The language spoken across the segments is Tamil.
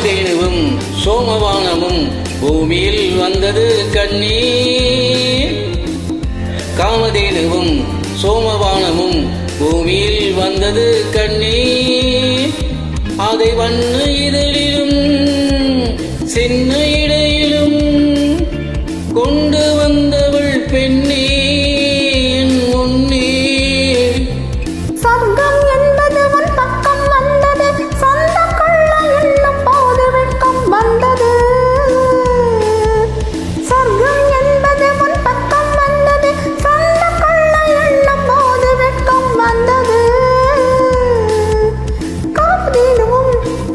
காமதேனுவும் சோமவானமும் பூமியில் வந்தது கண்ணீர். காமதேனுவும் சோமவானமும் பூமியில் வந்தது கண்ணீர். அதை வண்ண இதழிலும் சின்ன இடையிலும் கொண்டு வந்தவள் பெண்ணே என் முன்னே. சொர்க்கம் என்பது உன் பக்கம் வந்தது, சொந்த கொள்ள எண்ணும் போது வெட்கம் வந்தது. சொர்க்கம் என்பது உன் பக்கம் வந்தது, சொந்த கொள்ள எண்ணும் போது வெட்கம் வந்தது. காமதேனுவும்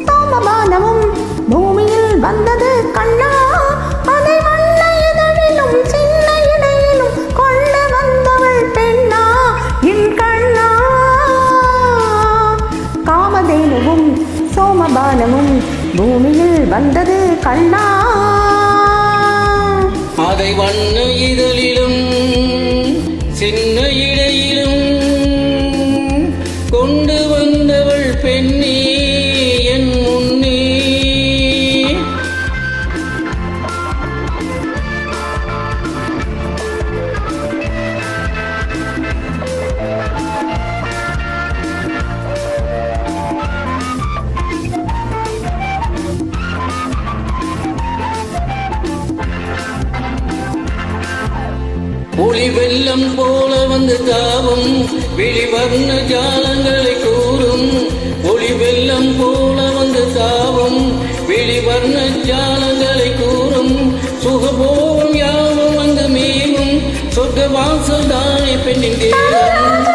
சோமபானமும் பூமியில் வந்தது கண்ணா. அதை வண்ண இதழிலும் சின்ன இடையிலும் கொண்டு வந்தவள் பெண்ணா என் கண்ணா. காமதேனுவும் சோமபானமும் பூமியில் வந்தது கண்ணா. அதை வண்ண இதழிலும் சின்ன இடையிலும் கொண்டு வந்தவள் பெண்ணே என் முன்னே. ஒளி வெள்ளம் போல வந்து தாவும் விழிவர்ண ஜாலங்களை கூறும். ஒளி வெள்ளம் போல வந்து தாவும் விழிவர்ண ஜாலங்களை கூறும். சுகபோகம் யாவும் வந்து மேவும் சொர்க்க வாசல் தானே பெண்ணின் தேவம்.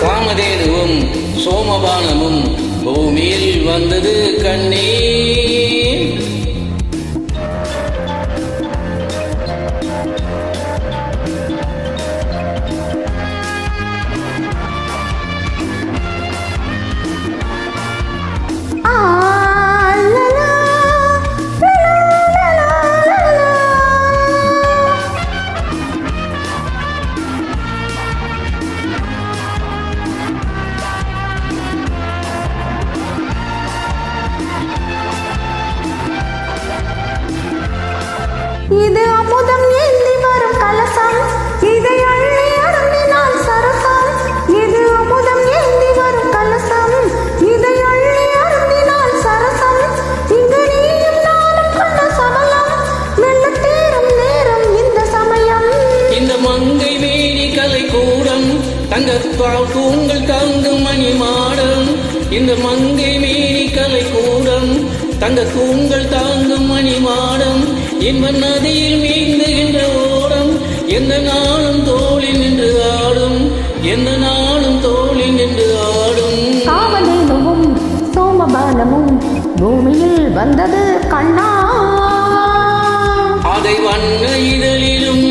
காமதேனுவும் சோமபானமும் பூமியில் வந்தது கண்ணீர். இது அமுதம் ஏந்தி வரும் கலசம், இதை அள்ளி அருந்தினால் சரசம். இது அமுதம் ஏந்தி வரும் கலசம், இதை அள்ளி அருந்தினால் சரசம். இங்கு நீயும் நானும் கொண்ட சமயம், மெல்ல தேரும் நேரம் இந்த சமயம். இந்த மங்கை வேணி கலை கூடம் தங்கத்தால் தூண்கள் தாங்கும் மணி மாடம். இந்த மங்கை மேனி கலை கூடம் தங்க தூண்கள் தாங்கும் மணி மாடம். இன்ப நதியில் மீந்துகின்ற ஓடம் எந்த நாளும் தோளில் நின்று ஆடும். எந்த நாளும் தோளில் நின்று ஆடும். காமதேனுவும் சோமபானமும் பூமியில் வந்தது கண்ணா. அதை வண்ண இதழிலும்